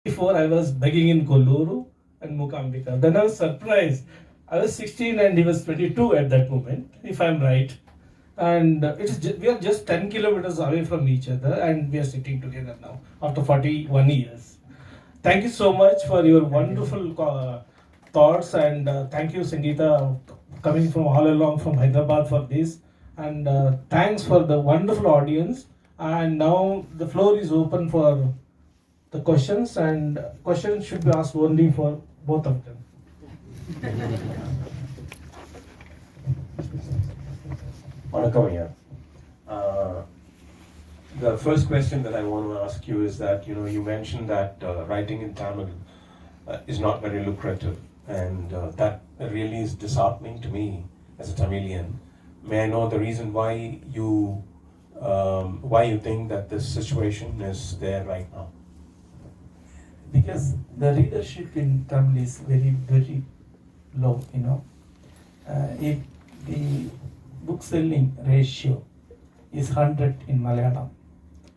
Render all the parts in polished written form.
Before I was begging in Kolluru and Mukambika. Then I was surprised. I was 16 and he was 22 at that moment, if I'm right. And we are just 10 kilometers away from each other, and we are sitting together now after 41 years. Thank you so much for your wonderful thoughts, and thank you, Sangeeta, coming from all along from Hyderabad for this. And thanks for the wonderful audience. And now the floor is open for the questions, and questions should be asked only for both of them. Vanakkam ஐயா. The first question that I want to ask you is that you mentioned that writing in Tamil is not very lucrative, and that really is disheartening to me as a Tamilian. May I know the reason why you think that this situation is there right now? Because the readership in Tamil is very, very low, if the book selling ratio is 100 in Malayalam,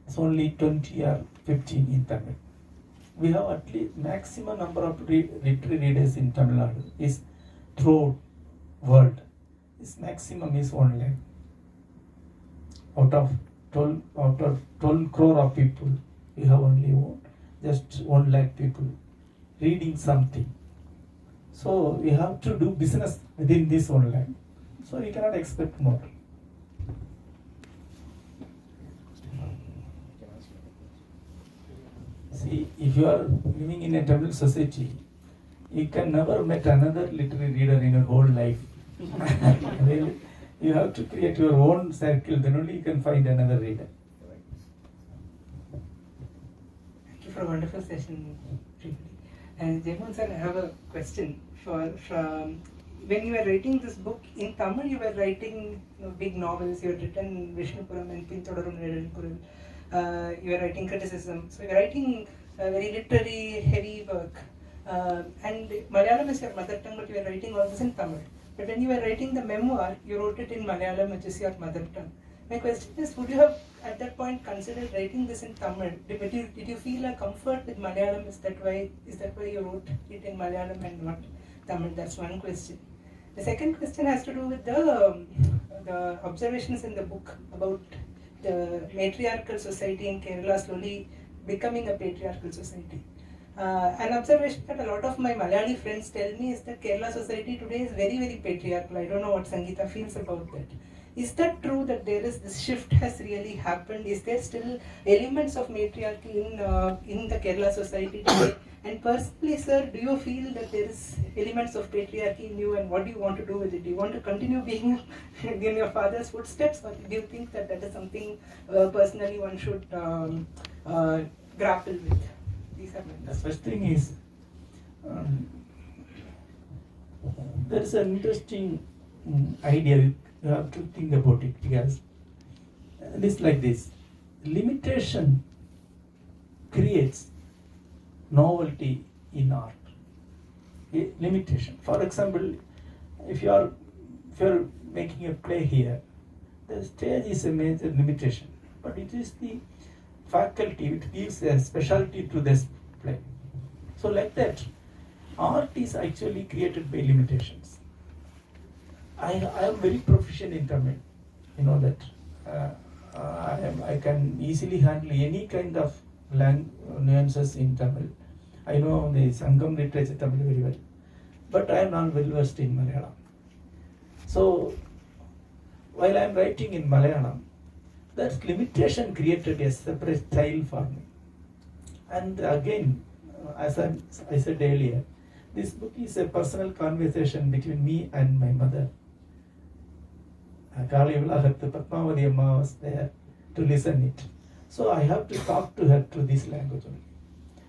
it's only 20 or 15 in Tamil. We have at least maximum number of literary readers in Tamil Nadu is throughout world. Its maximum is 1 lakh. Out of 12 crore of people, we have only just 1 lakh people reading something. So we have to do business within this 1 lakh. So we cannot expect more. See, if you are living in a Tamil society, you can never meet another literary reader in your whole life. Really, you have to create your own circle, then only you can find another reader. Thank you for a wonderful session, everybody. And Jaymohan sir, I have a question from when you were writing this book in Tamil, you were writing big novels. You had written Vishnupuram and Pinthodarum Nizhampuril. You were writing criticism. So you were writing very literary, heavy work. And Malayalam is your mother tongue, but you were writing all this in Tamil. But when you were writing the memoir, you wrote it in Malayalam, which is your mother tongue. My question is, would you have at that point considered writing this in Tamil? Did you feel a comfort with Malayalam? Is that why you wrote it in Malayalam and not Tamil? That's one question. The second question has to do with the observations in the book about the matriarchal society in Kerala slowly becoming a patriarchal society. An observation that a lot of my Malayali friends tell me is that Kerala society today is very, very patriarchal. I don't know what Sangeeta feels about that. Is that true that there is this shift has really happened? Is there still elements of matriarchy in the Kerala society today? And personally, sir, do you feel that there is elements of patriarchy in you, and what do you want to do with it? Do you want to continue being in your father's footsteps, or do you think that is something personally one should grapple with? These are my The first thing is, there is an interesting idea. You have to think about it, because it is like this: limitation creates novelty in art. Limitation. For example, if you are making a play here, the stage is a major limitation, but it is the faculty which gives a specialty to this play. So like that, art is actually created by limitations. I am very proficient in Tamil. You know that. I can easily handle any kind of nuances in Tamil. I know the Sangam literature Tamil very well, but I am not well versed in Malayalam. So while I am writing in Malayalam, that limitation created a separate style for me. And again, as I said earlier, this book is a personal conversation between me and my mother. Kali Vilahathu Padmavati Amma was there to listen it. So I have to talk to her through this language only.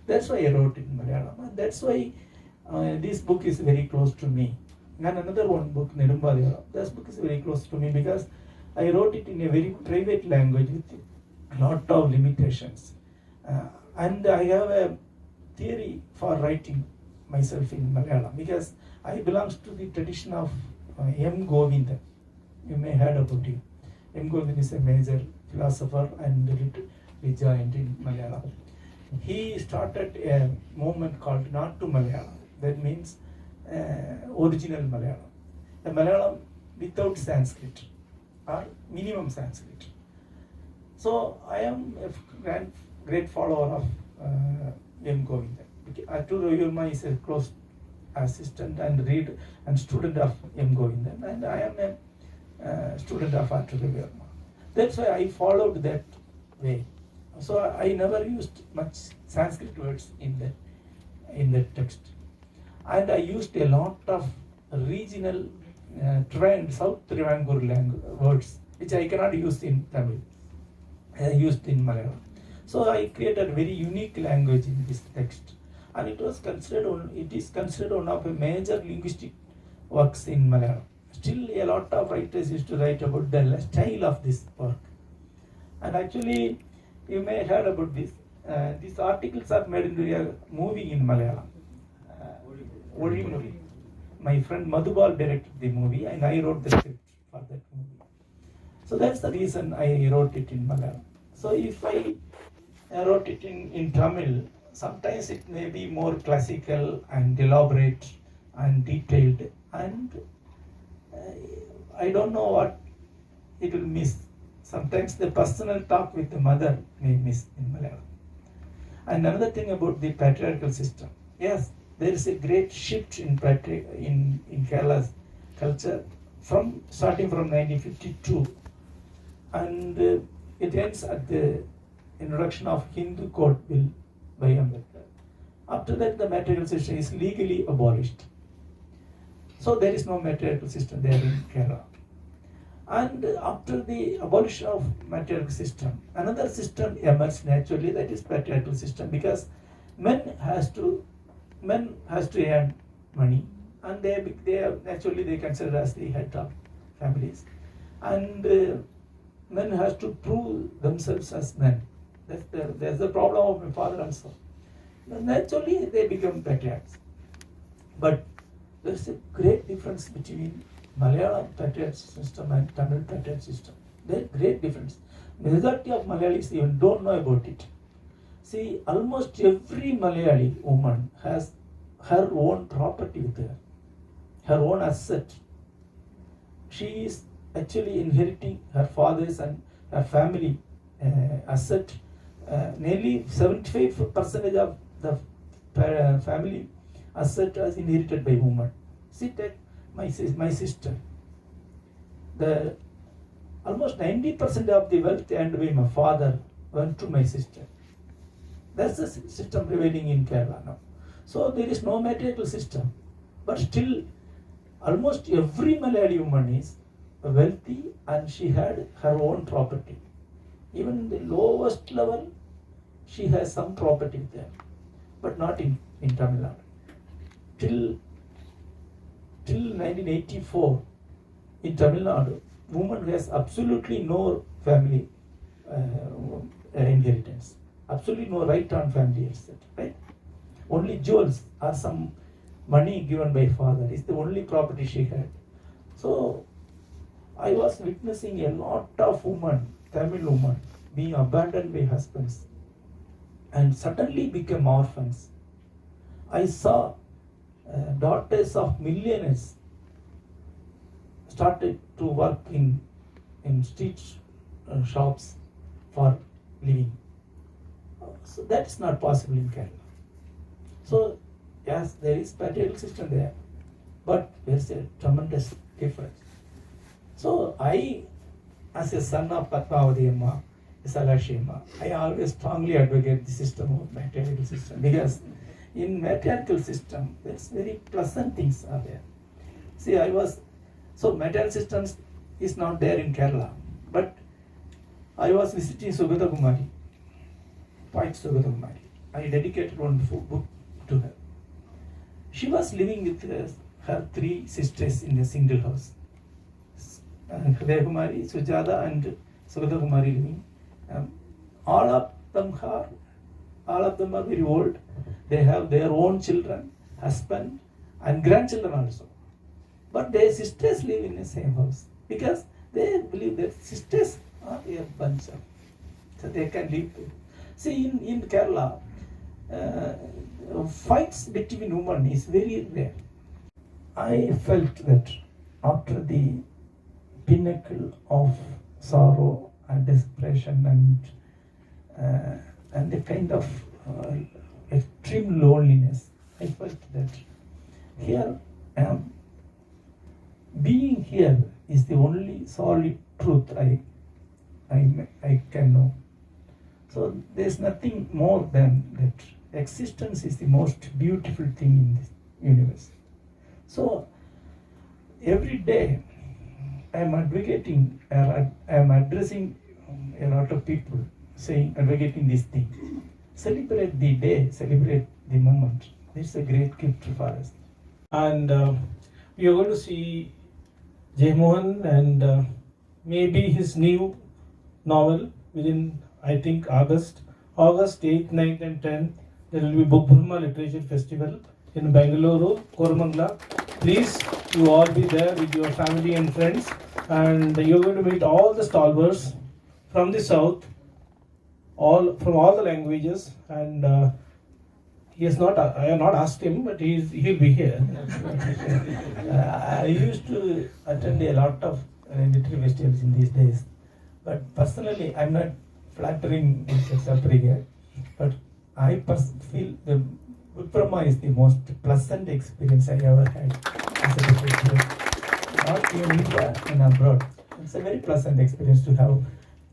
That's why I wrote it in Malayalam. And that's why this book is very close to me. And another one book, Nedumbadiyara, this book is very close to me because I wrote it in a very private language with a lot of limitations. And I have a theory for writing myself in Malayalam because I belong to the tradition of M. Govinda. You may heard about him. M. Govinda is a major philosopher and rejoined in Malayalam. he started a movement called Not to Malayalam. That means original Malayalam. The Malayalam without Sanskrit or minimum Sanskrit. So I am a great follower of M. Govindan. Arturo Yurma is a close assistant and read and student of M. Govindan, and I am a student of Arturo Yurma. That's why I followed that way. So I never used much Sanskrit words in the text, and I used a lot of regional South Travancore words which I cannot use in Tamil. I used in Malayalam. So I created a very unique language in this text, and it is considered one of the major linguistic works in Malayalam. Still, a lot of writers used to write about the style of this work, and actually, you may have heard about this. These articles are made into a movie in Malayalam. Ozhimozhi. My friend Madhubal directed the movie, and I wrote the script for that movie. So that's the reason I wrote it in Malayalam. So if I wrote it in Tamil, sometimes it may be more classical and elaborate and detailed, and I don't know what it will miss. Sometimes the personal talk with the mother may miss in Malayalam. And another thing about the patriarchal system, yes, there is a great shift in Kerala's culture starting from 1952, and it ends at the introduction of Hindu Code Bill by Ambedkar. After that, the matriarchal system is legally abolished. So there is no matriarchal system there in Kerala. And after the abolition of matriarchal system, another system emerged naturally, that is patriarchal system, because men has to earn money, and they considered as the head of families, and men has to prove themselves as men. That's the problem of my father also. Naturally, they become patriarchs, but there's a great difference between Malayalam patriarch system and Tamil patriarch system. There's a great difference. Majority of Malayalis even don't know about it. See, almost every Malayali woman has her own property with her, her own asset. She is actually inheriting her father's and her family asset. Nearly 75% of the family asset is inherited by woman. See that my sister. The almost 90% of the wealth earned by my father went to my sister. That's the system prevailing in Kerala now. So there is no matriarchal system, but still almost every Malayali woman is wealthy and she had her own property. Even the lowest level, she has some property there, but not in Tamil Nadu. Till 1984, in Tamil Nadu, woman has absolutely no family inheritance, absolutely no right on family asset, right? Only jewels or some money given by father is the only property she had. So I was witnessing a lot of women, Tamil women, being abandoned by husbands and suddenly became orphans. I saw daughters of millionaires started to work in street shops for living. So that's not possible in Kerala. So yes, there is patriarchal system there, but there's a tremendous difference. So I, as a son of Padmavati Amma, Salashi Amma, I always strongly advocate the system of matriarchal system, because in matriarchal system, there's very pleasant things are there. See, matriarchal systems is not there in Kerala, but I was visiting Sugata Kumari, Point Sugata Kumari. I dedicated one book to her. She was living with her three sisters in a single house. Hridaya Kumari, Sujata, and Sugata Kumari living. All of them are very old. They have their own children, husband, and grandchildren also. But their sisters live in the same house because they believe that sisters are a bunch of, so they can live. See, in Kerala, fights between women is very rare. I felt that after the pinnacle of sorrow and desperation and a kind of extreme loneliness, I felt that here I am. Being here is the only solid truth I can know. So there's nothing more than that. Existence is the most beautiful thing in this universe. So every day I am advocating, I am addressing a lot of people, advocating this thing. Celebrate the day, celebrate the moment. It's a great gift for us. And we are going to see Jay Mohan and maybe his new novel within, I think, August 8th, 9th and 10th. There will be Book Burma Literature Festival in Bangalore, Koramangala. Please, you all be there with your family and friends, and you're going to meet all the stalwarts from the south, from all the languages, and I have not asked him, but he'll be here. I used to attend a lot of literary festivals in these days, but personally I'm not flattering Mr. Sapriya, but I feel the Book Burma is the most pleasant experience I ever had as a professor, not in India and abroad. It's a very pleasant experience to have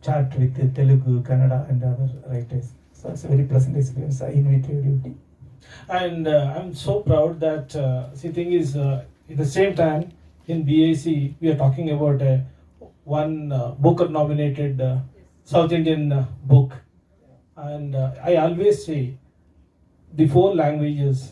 chat with Telugu, Kannada and other writers. So it's a very pleasant experience. I invite you. And I'm so proud that the thing is, at the same time in BAC we are talking about one Booker nominated South Indian book, and I always say the four languages,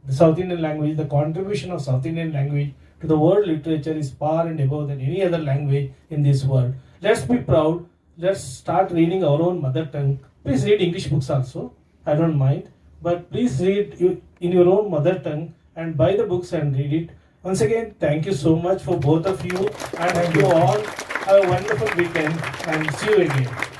the South Indian language, the contribution of South Indian language to the world literature is far and above than any other language in this world. Let's be proud. Let's start reading our own mother tongue. Please read English books also, I don't mind. But please read in your own mother tongue and buy the books and read it. Once again, thank you so much for both of you, and you all have a wonderful weekend and see you again.